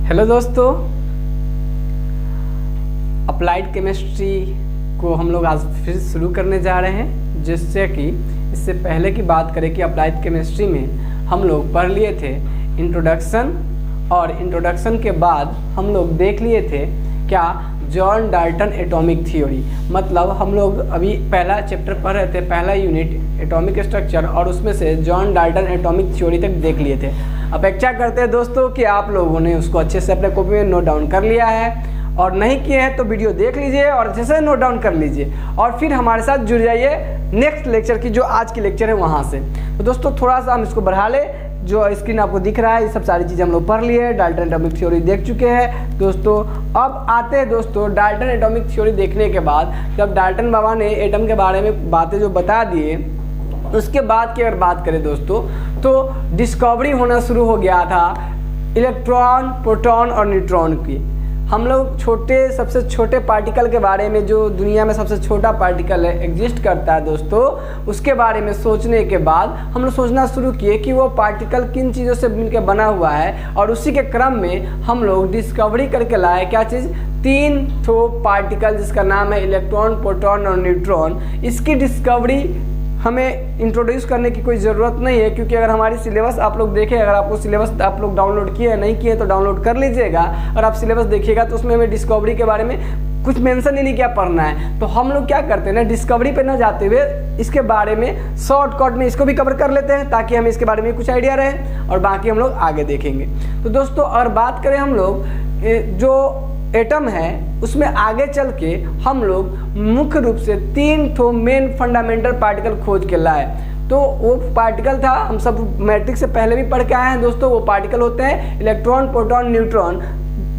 Hello दोस्तों, applied chemistry को हम लोग आज फिर शुरू करने जा रहे हैं। जिससे कि इससे पहले की बात करें कि अप्लाइड केमिस्ट्री में हम लोग पढ़ लिए थे इंट्रोडक्शन, और इंट्रोडक्शन के बाद हम लोग देख लिए थे क्या जॉन डाल्टन एटॉमिक थ्योरी। मतलब हम लोग अभी पहला चैप्टर पढ़ रहे थे, पहला यूनिट एटॉमिक स्ट्रक्चर, और उसमें से जॉन डाल्टन एटॉमिक थ्योरी तक देख लिए थे। अपेक्षा करते हैं दोस्तों कि आप लोगों ने उसको अच्छे से अपने कॉपी में नोट डाउन कर लिया है, और नहीं किए हैं तो वीडियो देख लीजिए और अच्छे से नोट डाउन कर लीजिए, और फिर हमारे साथ जुड़ जाइए नेक्स्ट लेक्चर की, जो आज की लेक्चर है वहाँ से। तो दोस्तों थोड़ा सा हम इसको बढ़ा ले, जो स्क्रीन आपको दिख रहा है, ये सब सारी चीज़ें हम लोग पढ़ लिए, डाल्टन एटॉमिक थ्योरी देख चुके हैं दोस्तों। अब आते हैं दोस्तों डाल्टन एटॉमिक थ्योरी देखने के बाद, जब डाल्टन बाबा ने एटम के बारे में बातें जो बता दिए, उसके बाद की अगर बात करें दोस्तों तो डिस्कवरी होना शुरू हो गया था इलेक्ट्रॉन, प्रोटॉन और न्यूट्रॉन की। हम लोग सबसे छोटे पार्टिकल के बारे में, जो दुनिया में सबसे छोटा पार्टिकल है एग्जिस्ट करता है दोस्तों, उसके बारे में सोचने के बाद हम लोग सोचना शुरू किए कि वो पार्टिकल किन चीज़ों से मिलकर बना हुआ है, और उसी के क्रम में हम लोग डिस्कवरी करके लाए क्या चीज़, 3 ठो पार्टिकल जिसका नाम है इलेक्ट्रॉन, प्रोटॉन और न्यूट्रॉन। इसकी डिस्कवरी हमें इंट्रोड्यूस करने की कोई ज़रूरत नहीं है, क्योंकि अगर हमारी सिलेबस आप लोग देखें, अगर आपको सिलेबस आप लोग डाउनलोड किए नहीं किए तो डाउनलोड कर लीजिएगा, और आप सिलेबस देखिएगा तो उसमें हमें डिस्कवरी के बारे में कुछ मेंशन ही नहीं क्या पढ़ना है। तो हम लोग क्या करते हैं ना, डिस्कवरी पे ना जाते हुए इसके बारे में शॉर्टकट में इसको भी कवर कर लेते हैं, ताकि हमें इसके बारे में कुछ आइडिया रहे, और बाकी हम लोग आगे देखेंगे। तो दोस्तों अगर बात करें हम लोग जो एटम है, उसमें आगे चल के हम लोग मुख्य रूप से 3 ठो मेन फंडामेंटल पार्टिकल खोज के लाए। तो वो पार्टिकल था, हम सब मैट्रिक्स से पहले भी पढ़ के आए हैं दोस्तों, वो पार्टिकल होते हैं इलेक्ट्रॉन, प्रोटॉन, न्यूट्रॉन।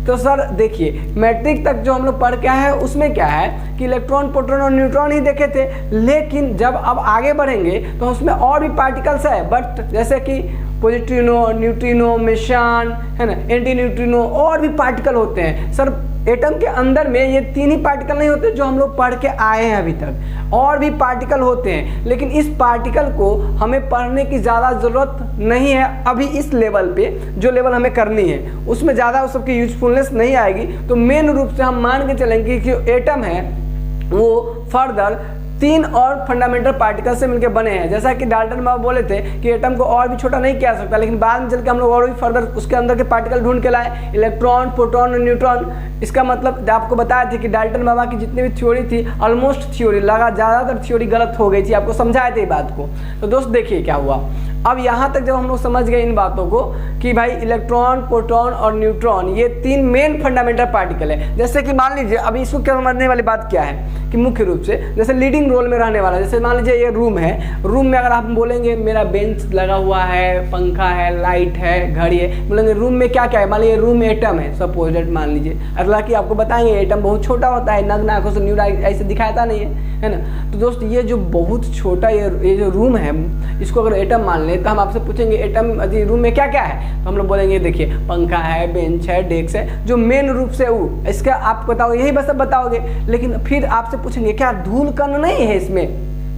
तो सर देखिए, मैट्रिक तक जो हम लोग पढ़ के आए हैं उसमें क्या है कि इलेक्ट्रॉन, प्रोटॉन और न्यूट्रॉन ही देखे थे, लेकिन जब अब आगे बढ़ेंगे तो उसमें और भी पार्टिकल्स है, बट जैसे कि पॉजिट्रिनो, न्यूट्रिनो, मेसान, है ना, एंटी न्यूट्रिनो, और भी पार्टिकल होते हैं। सर एटम के अंदर में ये 3 ही पार्टिकल नहीं होते जो हम लोग पढ़ के आए हैं अभी तक, और भी पार्टिकल होते हैं, लेकिन इस पार्टिकल को हमें पढ़ने की ज़्यादा ज़रूरत नहीं है अभी इस लेवल पे। जो लेवल हमें करनी है उसमें ज़्यादा उस सबकी यूजफुलनेस नहीं आएगी। तो मेन रूप से हम मान के चलेंगे कि एटम है वो फर्दर 3 और फंडामेंटल पार्टिकल से मिलकर बने हैं। जैसा कि डाल्टन बाबा बोले थे कि एटम को और भी छोटा नहीं किया सकता, लेकिन बाद में चल के हम लोग और भी फर्दर उसके अंदर के पार्टिकल ढूंढ के लाए, इलेक्ट्रॉन, प्रोटॉन और न्यूट्रॉन। इसका मतलब आपको बताया था कि डाल्टन बाबा की जितनी भी थ्योरी थी, ऑलमोस्ट थ्योरी ज़्यादातर थ्योरी गलत हो गई थी, आपको समझाए थे ये बात को। तो दोस्त देखिए क्या हुआ। अब यहाँ तक जब हम लोग समझ गए इन बातों को कि भाई इलेक्ट्रॉन, प्रोटॉन और न्यूट्रॉन ये 3 मेन फंडामेंटल पार्टिकल है। जैसे कि मान लीजिए अभी इसको क्या समझने वाली बात क्या है कि मुख्य रूप से जैसे लीडिंग रोल में रहने वाला, जैसे मान लीजिए ये रूम है, रूम में अगर आप बोलेंगे मेरा बेंच लगा हुआ है, पंखा है, लाइट है, घड़ी है, बोलेंगे रूम में क्या क्या है, मान लीजिए रूम में एटम है, सपोज मान लीजिए। हालांकि आपको बताएंगे एटम बहुत छोटा होता है, नग्न आंखों से न्यूरा ऐसे दिखाता नहीं है ना। तो दोस्त ये जो बहुत छोटा ये जो रूम है, इसको अगर एटम मान ले तो हम आपसे पूछेंगे एटम रूम में क्या क्या है, तो हम लोग बोलेंगे देखिए पंखा है, बेंच है, डेस्क है, जो मेन रूप से वो इसका आप बताओगे, यही बस बताओगे। लेकिन फिर आपसे पूछेंगे क्या धूल कण नहीं है इसमें,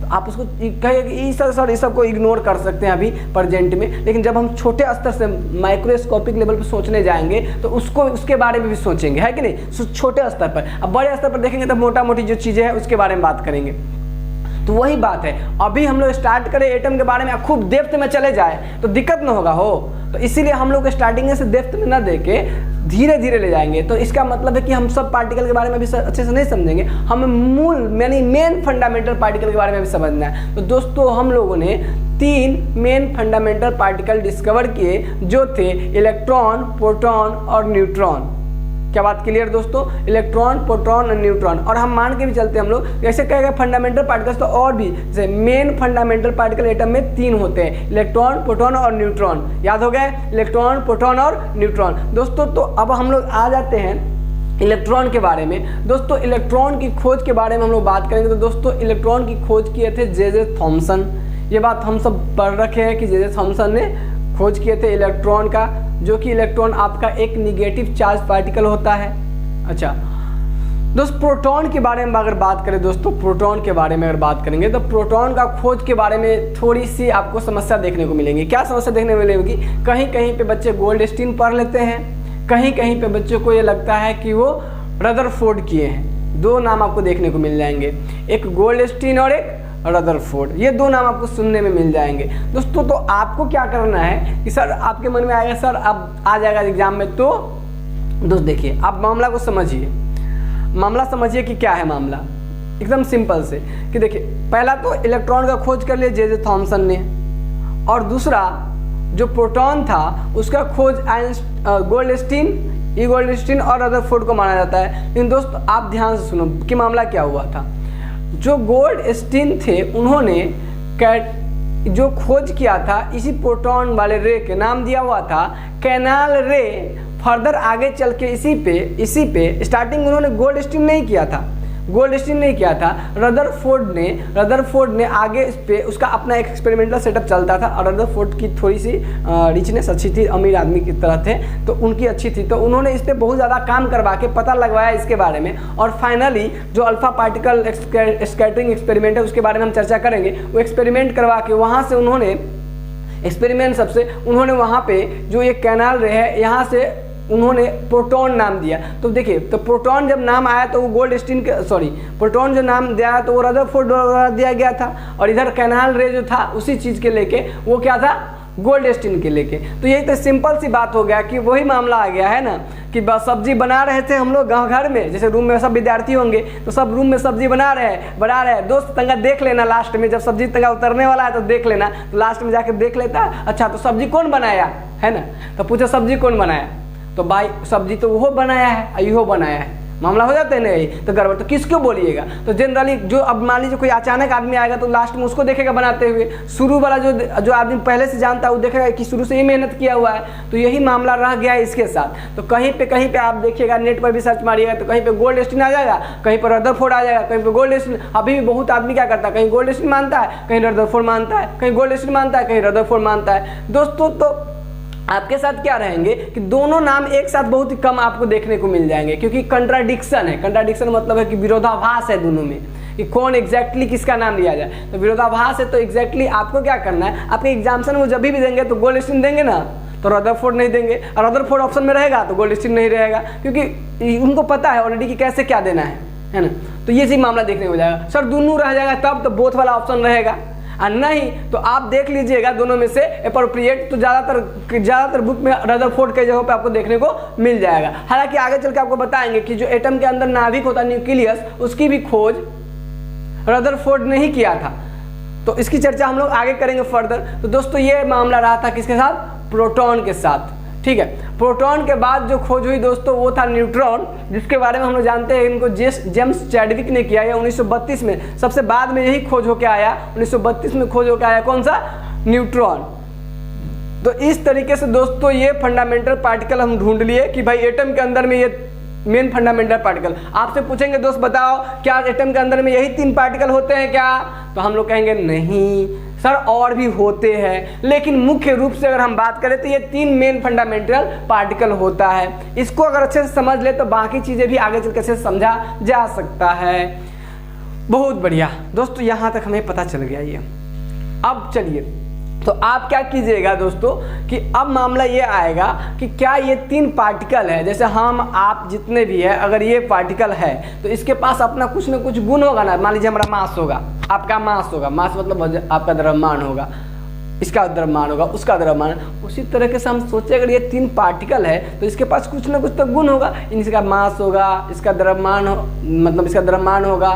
तो आप उसको कहेंगे सर इस सबको इग्नोर कर सकते हैं अभी प्रेजेंट में, लेकिन जब हम छोटे स्तर से माइक्रोस्कोपिक लेवल पर सोचने जाएंगे तो उसके बारे में भी सोचेंगे, है कि नहीं, छोटे स्तर पर। अब बड़े स्तर पर देखेंगे तो मोटा मोटी जो चीज़ें हैं उसके बारे में बात करेंगे। तो वही बात है, अभी हम लोग स्टार्ट करें एटम के बारे में, खूब डेप्थ में चले जाए तो दिक्कत ना होगा हो, तो इसीलिए हम लोग स्टार्टिंग से डेप्थ में ना देके धीरे धीरे ले जाएंगे। तो इसका मतलब है कि हम सब पार्टिकल के बारे में भी अच्छे से नहीं समझेंगे, हमें मूल यानी मेन फंडामेंटल पार्टिकल के बारे में भी समझना है। तो दोस्तों हम लोगों ने 3 मेन फंडामेंटल पार्टिकल डिस्कवर किए, जो थे इलेक्ट्रॉन, प्रोटॉन और न्यूट्रॉन। क्या बात क्लियर दोस्तों, इलेक्ट्रॉन, प्रोटॉन और न्यूट्रॉन। और हम मान के भी चलते हैं हम लोग, जैसे कहेंगे फंडामेंटल पार्टिकल्स तो और भी, जैसे मेन फंडामेंटल पार्टिकल एटम में 3 होते हैं, इलेक्ट्रॉन, प्रोटॉन और न्यूट्रॉन। याद हो गए, इलेक्ट्रॉन, प्रोटॉन और न्यूट्रॉन दोस्तों। तो अब हम लोग आ जाते हैं इलेक्ट्रॉन के बारे में। दोस्तों इलेक्ट्रॉन की खोज के बारे में हम लोग बात करेंगे। तो दोस्तों इलेक्ट्रॉन की खोज किए थे जे थॉमसन। ये बात हम सब पढ़ रखे हैं कि जे थॉमसन ने खोज किए थे इलेक्ट्रॉन का, जो कि इलेक्ट्रॉन आपका एक निगेटिव चार्ज पार्टिकल होता है। अच्छा दोस्त प्रोटॉन के बारे में अगर बात करें, दोस्तों प्रोटॉन के बारे में अगर बात करेंगे तो प्रोटॉन का खोज के बारे में थोड़ी सी आपको समस्या देखने को मिलेंगी। क्या समस्या देखने को मिलेगी, कहीं कहीं पे बच्चे गोल्डस्टीन पढ़ लेते हैं, कहीं कहीं पे बच्चों को ये लगता है कि वो रदरफोर्ड किए हैं। दो नाम आपको देखने को मिल जाएंगे, एक गोल्डस्टीन और एक रदरफोर्ड, ये दो नाम आपको सुनने में मिल जाएंगे। दोस्तों तो आपको क्या करना है कि सर आपके मन में आएगा सर अब आ जाएगा एग्जाम में, तो दोस्त देखिए आप मामला को समझिए, मामला समझिए कि क्या है मामला। एकदम सिंपल से कि देखिए पहला तो इलेक्ट्रॉन का खोज कर लिया जे थॉमसन ने, और दूसरा जो प्रोटॉन था उसका खोज गोल्डस्टीन और रदरफोर्ड को माना जाता है। लेकिन दोस्त आप ध्यान से सुनो कि मामला क्या हुआ था। जो गोल्डस्टीन थे उन्होंने जो खोज किया था इसी प्रोटॉन वाले रे के नाम दिया हुआ था कैनाल रे। फर्दर आगे चल के इसी पे स्टार्टिंग उन्होंने गोल्डस्टीन नहीं किया था, रदरफोर्ड ने आगे इस पे उसका अपना एक एक्सपेरिमेंटल सेटअप चलता था, और रदरफोर्ड की थोड़ी सी रिचनेस अच्छी थी, अमीर आदमी की तरह थे तो उनकी अच्छी थी, तो उन्होंने इस पे बहुत ज़्यादा काम करवा के पता लगवाया इसके बारे में। और फाइनली जो अल्फा पार्टिकल स्कैटरिंग एक्सपेरिमेंट है उसके बारे में हम चर्चा करेंगे। वो एक्सपेरिमेंट करवा के वहाँ से उन्होंने वहाँ पे जो ये कैनाल रे है यहाँ से उन्होंने प्रोटॉन नाम दिया। तो देखिए तो प्रोटॉन जब नाम आया तो वो प्रोटॉन जो नाम दिया तो वो रदरफोर्ड द्वारा दिया गया था, और इधर कैनाल रे जो था उसी चीज़ के लेके वो क्या था गोल्डस्टीन के लेके। तो यही तो सिंपल सी बात हो गया कि वही मामला आ गया है ना कि बस सब्जी बना रहे थे हम लोग गाँव घर में, जैसे रूम में सब विद्यार्थी होंगे तो सब रूम में सब्जी बना रहे हैं। दोस्त तंगा देख लेना लास्ट में जब सब्जी तंगा उतरने वाला है तो देख लेना, तो लास्ट में जाकर देख लेता अच्छा तो सब्जी कौन बनाया है ना, तो पूछो सब्जी कौन बनाया, तो भाई सब्जी तो वो बनाया है इहो बनाया है, मामला हो जाता है ना यही। तो गड़बड़ तो किसको बोलिएगा, तो जनरली जो अब मान लीजिए कोई अचानक आदमी आएगा तो लास्ट में उसको देखेगा बनाते हुए, शुरू वाला जो आदमी पहले से जानता है वो देखेगा कि शुरू से ही मेहनत किया हुआ है। तो यही मामला रह गया है इसके साथ। तो कहीं पे आप देखिएगा, नेट पर भी सर्च मारिएगा तो कहीं पे गोल्डस्टीन आ जाएगा, कहीं पर रदरफोर्ड आ जाएगा, कहीं पर गोल्डस्टीन। अभी भी बहुत आदमी क्या करता है, कहीं गोल्डस्टीन मानता है, कहीं रदरफोर्ड मानता है, कहीं गोल्डस्टीन मानता है, कहीं रदरफोर्ड मानता है। दोस्तों तो आपके साथ क्या रहेंगे कि दोनों नाम एक साथ बहुत ही कम आपको देखने को मिल जाएंगे, क्योंकि कंट्राडिक्शन है। कंट्राडिक्शन मतलब है कि विरोधाभास है दोनों में कि कौन एग्जैक्टली किसका नाम लिया जाए। तो विरोधाभास है, तो एग्जैक्टली आपको क्या करना है, आपके एग्जामिनेशन में जब भी देंगे तो गोल्डस्टीन देंगे ना तो रदरफोर्ड नहीं देंगे, और रदरफोर्ड ऑप्शन में रहेगा तो गोल्डस्टीन नहीं रहेगा, क्योंकि उनको पता है ऑलरेडी कि कैसे क्या देना है ना। तो ये चीज मामला देखने को जाएगा। सर दोनों रह जाएगा तब तो बोथ वाला ऑप्शन रहेगा, और नहीं तो आप देख लीजिएगा दोनों में से अप्रोप्रिएट, तो ज़्यादातर बुक में रदरफोर्ड के जगह पे आपको देखने को मिल जाएगा। हालांकि आगे चल के आपको बताएंगे कि जो एटम के अंदर नाभिक होता है न्यूक्लियस, उसकी भी खोज रदरफोर्ड ने ही किया था। तो इसकी चर्चा हम लोग आगे करेंगे फर्दर। तो दोस्तों ये मामला रहा था किसके साथ, प्रोटॉन के साथ, ठीक है। प्रोटॉन के बाद जो खोज हुई दोस्तों वो था न्यूट्रॉन, जिसके बारे में हम लोग जानते हैं इनको जेम्स चैडविक ने किया है 1932 में। सबसे बाद में यही खोज होकर आया, 1932 में खोज होकर आया कौन सा, न्यूट्रॉन। तो इस तरीके से दोस्तों ये फंडामेंटल पार्टिकल हम ढूंढ लिए कि भाई एटम के अंदर में ये मेन फंडामेंटल पार्टिकल। आपसे पूछेंगे दोस्त बताओ क्या एटम के अंदर में यही 3 पार्टिकल होते हैं क्या, तो हम लोग कहेंगे नहीं सर और भी होते हैं, लेकिन मुख्य रूप से अगर हम बात करें तो ये 3 मेन फंडामेंटल पार्टिकल होता है। इसको अगर अच्छे से समझ ले तो बाकी चीजें भी आगे चल के अच्छे से समझा जा सकता है। बहुत बढ़िया दोस्तों, यहाँ तक हमें पता चल गया ये। अब चलिए तो आप क्या कीजिएगा दोस्तों कि अब मामला ये आएगा कि क्या ये 3 पार्टिकल है, जैसे हम आप जितने भी है, अगर ये पार्टिकल है तो इसके पास अपना कुछ ना कुछ गुण होगा ना। मान लीजिए हमारा मास होगा, आपका मास होगा, मास मतलब आपका द्रव्यमान होगा, इसका द्रव्यमान होगा, उसका द्रव्यमान। उसी तरीके से हम सोचे अगर ये 3 पार्टिकल है तो इसके पास कुछ ना कुछ तो गुण होगा, इसका मास होगा, इसका द्रव्यमान मतलब इसका द्रव्यमान होगा,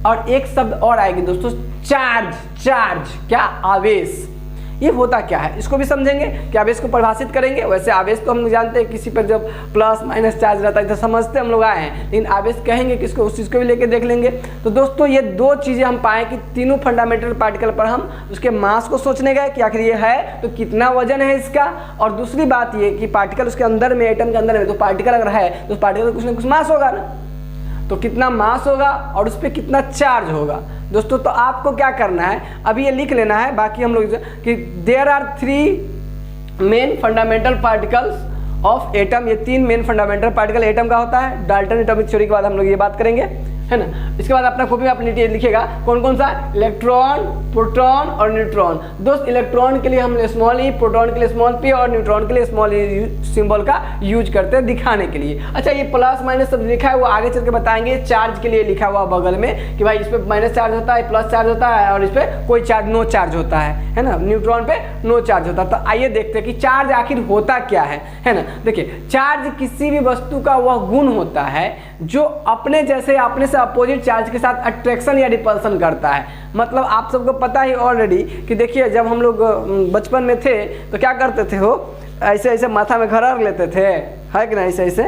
और एक शब्द और आएगी दोस्तों चार्ज, क्या, आवेश। ये होता क्या है इसको भी समझेंगे कि आवेश को परिभाषित करेंगे। वैसे आवेश तो हम जानते हैं किसी पर जब प्लस माइनस चार्ज रहता है तो समझते हम लोग आए हैं, लेकिन आवेश कहेंगे किसको, उस चीज़ को भी लेके देख लेंगे। तो दोस्तों ये 2 चीज़ें हम पाए कि तीनों फंडामेंटल पार्टिकल पर हम उसके मास को सोचने गए कि आखिर ये है तो कितना वजन है इसका, और दूसरी बात ये कि पार्टिकल उसके अंदर में, एटम के अंदर में, तो पार्टिकल अगर है तो पार्टिकल का कुछ ना कुछ मास होगा ना, तो कितना मास होगा और उस पर कितना चार्ज होगा। दोस्तों तो आपको क्या करना है, अभी ये लिख लेना है, बाकी हम लोग कि there are 3 main fundamental particles of atom. ये 3 मेन फंडामेंटल पार्टिकल एटम का होता है। डाल्टन एटॉमिक थ्योरी के बाद हम लोग ये बात करेंगे। है ना। इसके बाद अपना कॉपी में आप लिखिएगा कौन कौन सा, इलेक्ट्रॉन, प्रोटॉन और न्यूट्रॉन। दोस्त इलेक्ट्रॉन के लिए हम स्मॉल ई, प्रोटॉन के लिए स्मॉल पी और न्यूट्रॉन के लिए स्मॉल ई सिंबल का यूज करते हैं दिखाने के लिए। अच्छा, ये प्लस माइनस सब लिखा है वो आगे चल के बताएंगे। चार्ज के लिए लिखा हुआ बगल में कि भाई इस पर माइनस चार्ज होता है, प्लस चार्ज होता है और इस पर कोई चार्ज नो चार्ज होता है ना। न्यूट्रॉन पे नो चार्ज होता है। तो आइए देखते हैं कि चार्ज आखिर होता क्या है ना। देखिए, चार्ज किसी भी वस्तु का वह गुण होता है जो अपने जैसे अपने से अपोजिट चार्ज के साथ अट्रैक्शन या रिपल्सन करता है। मतलब आप सबको पता ही ऑलरेडी कि देखिए जब हम लोग बचपन में थे तो क्या करते थे, हो ऐसे ऐसे माथा में घर रख लेते थे, है कि नहीं। ऐसे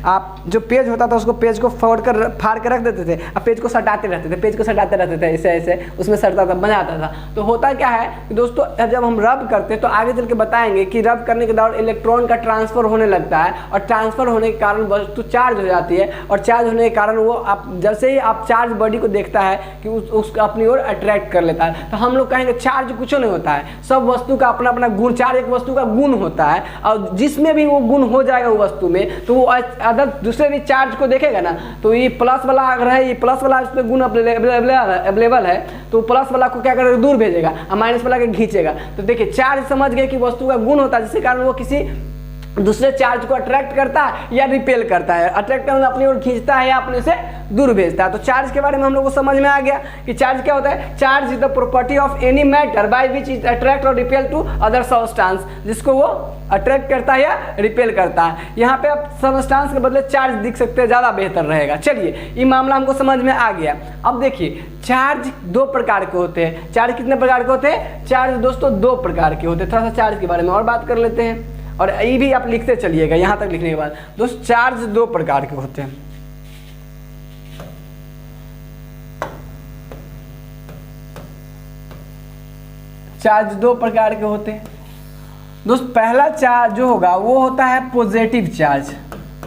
आप जो पेज होता था उसको पेज को फाड़ के रख देते थे, अब पेज को सटाते रहते थे, ऐसे ऐसे उसमें सटता था, बन जाता था। तो होता क्या है कि दोस्तों जब हम रब करते हैं तो आगे चल के बताएंगे कि रब करने के दौरान इलेक्ट्रॉन का ट्रांसफर होने लगता है और ट्रांसफर होने के कारण वस्तु चार्ज हो जाती है और चार्ज होने के कारण वो आप जैसे ही आप चार्ज बॉडी को देखता है कि उसको अपनी ओर अट्रैक्ट कर लेता है। तो हम लोग कहेंगे चार्ज कुछ नहीं होता है, सब वस्तु का अपना अपना गुण, चार्ज एक वस्तु का गुण होता है और जिसमें भी वो गुण हो जाएगा वो वस्तु में तो वो अदर दूसरे भी चार्ज को देखेगा ना। तो ये प्लस वाला अगर है, ये प्लस वाला इसमें गुण अवेलेबल है तो प्लस वाला को क्या करेगा, दूर भेजेगा और माइनस वाला के खींचेगा। तो देखिए चार्ज समझ गए कि वस्तु का गुण होता है जिसके कारण वो किसी दूसरे चार्ज को अट्रैक्ट करता है या रिपेल करता है। अट्रैक्ट अपनी ओर खींचता है या अपने से दूर भेजता है। तो चार्ज के बारे में हम लोग को समझ में आ गया कि चार्ज क्या होता है। Charge is the property of any matter by which is attract और रिपेल टू अदर सब्सटेंस, जिसको वो अट्रैक्ट करता है या रिपेल करता है। यहाँ पे आप सब्सटेंस के बदले चार्ज दिख सकते हैं, ज़्यादा बेहतर रहेगा। चलिए ये मामला हमको समझ में आ गया। अब देखिए चार्ज दो प्रकार के होते हैं। चार्ज कितने प्रकार के होते हैं? चार्ज दोस्तों दो प्रकार के होते हैं। थोड़ा सा चार्ज के बारे में और बात कर लेते हैं और ये भी आप लिखते चलिएगा यहाँ तक लिखने के बाद। दोस्त चार्ज दो प्रकार के होते हैं। चार्ज दो प्रकार के होते हैं दोस्त। पहला चार्ज जो होगा वो होता है पॉजिटिव चार्ज,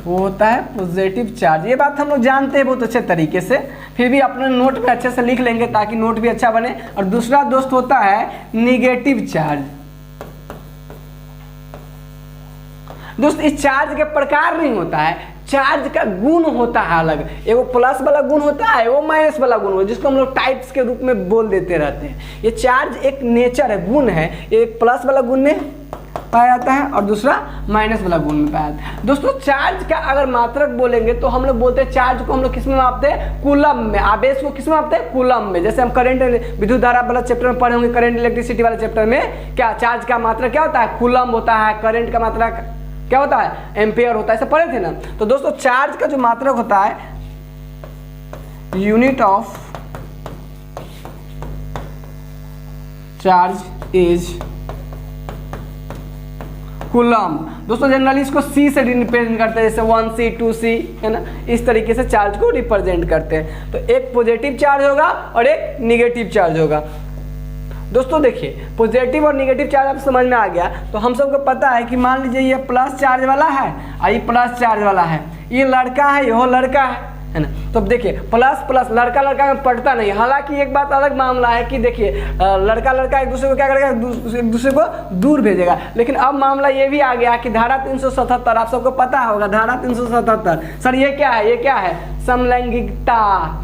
वो होता है पॉजिटिव चार्ज। ये बात हम लोग जानते हैं बहुत अच्छे तरीके से, फिर भी अपने नोट में अच्छे से लिख लेंगे ताकि नोट भी अच्छा बने। और दूसरा दोस्त होता है निगेटिव चार्ज। दोस्त इस चार्ज के प्रकार नहीं होता है, चार्ज का गुण होता है अलग। एगो प्लस वाला गुण होता है, वो माइनस वाला गुण होता है, जिसको हम लोग टाइप्स के रूप में बोल देते रहते हैं। ये चार्ज एक नेचर है, गुण है। एक प्लस वाला गुण में पाया जाता है और दूसरा माइनस वाला गुण में पाया जाता है। दोस्तों चार्ज का अगर मात्रक बोलेंगे तो हम लोग बोलते हैं चार्ज को हम लोग किस में मापते हैं? कूलम में। आवेश को किस में मापते हैं? कूलम में। जैसे हम करंट विद्युत धारा वाला चैप्टर में पढ़े होंगे, करंट इलेक्ट्रिसिटी वाले चैप्टर में क्या चार्ज का मात्रक क्या होता है? कूलम होता है। करंट का मात्रक क्या होता है? एम्पेयर होता है। ऐसे पढ़े थे ना। तो दोस्तों चार्ज का जो मात्रक होता है unit of charge is coulomb. दोस्तों जनरली इसको सी से रिप्रेजेंट करते हैं, जैसे 1C 2C है ना, इस तरीके से चार्ज को रिप्रेजेंट करते हैं। तो एक पॉजिटिव चार्ज होगा और एक निगेटिव चार्ज होगा। दोस्तों देखिए पॉजिटिव और निगेटिव चार्ज आप समझ में आ गया। तो हम सबको पता है कि मान लीजिए ये प्लस चार्ज वाला है और ये प्लस चार्ज वाला है, ये लड़का है, यह लड़का है ना। तो अब देखिए प्लस प्लस लड़का लड़का में पढ़ता नहीं। हालांकि एक बात अलग मामला है कि देखिए लड़का लड़का एक दूसरे को क्या करेगा? एक दूसरे को दूर भेजेगा। लेकिन अब मामला ये भी आ गया कि धारा 377, आप सबको पता होगा धारा 377। सर ये क्या है? ये क्या है? समलैंगिकता।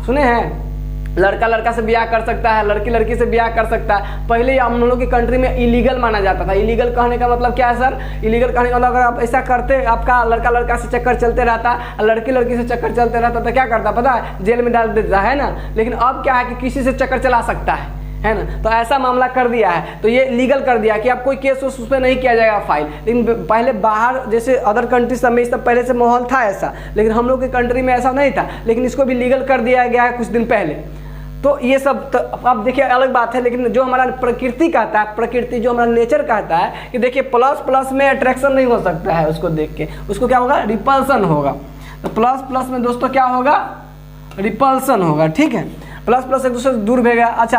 सुने हैं? लड़का लड़का से ब्याह कर सकता है, लड़की लड़की से ब्याह कर सकता है। पहले हम लोगों की कंट्री में इलीगल माना जाता था। इलीगल कहने का मतलब क्या है सर? इलीगल कहने का मतलब अगर आप ऐसा करते, आपका लड़का लड़का से चक्कर चलते रहता, लड़की लड़की से चक्कर चलते रहता तो क्या करता पता है? जेल में डाल देता है ना। लेकिन अब क्या है कि किसी से चक्कर चला सकता है ना। तो ऐसा मामला कर दिया है, तो ये लीगल कर दिया कि आप कोई केस उस पर नहीं किया जाएगा फाइल। लेकिन पहले बाहर जैसे अदर कंट्री सब में इस सब पहले से माहौल था ऐसा, लेकिन हम लोग की कंट्री में ऐसा नहीं था। लेकिन इसको भी लीगल कर दिया गया है कुछ दिन पहले। तो ये सब तो आप देखिए अलग बात है। लेकिन जो हमारा प्रकृति कहता है, प्रकृति जो हमारा नेचर कहता है कि देखिए प्लस प्लस में अट्रैक्शन नहीं हो सकता है, उसको देख के उसको क्या होगा? रिपल्सन होगा। तो प्लस प्लस में दोस्तों क्या होगा? रिपल्सन होगा। ठीक है, प्लस प्लस एक दूसरे से दूर भेगा। अच्छा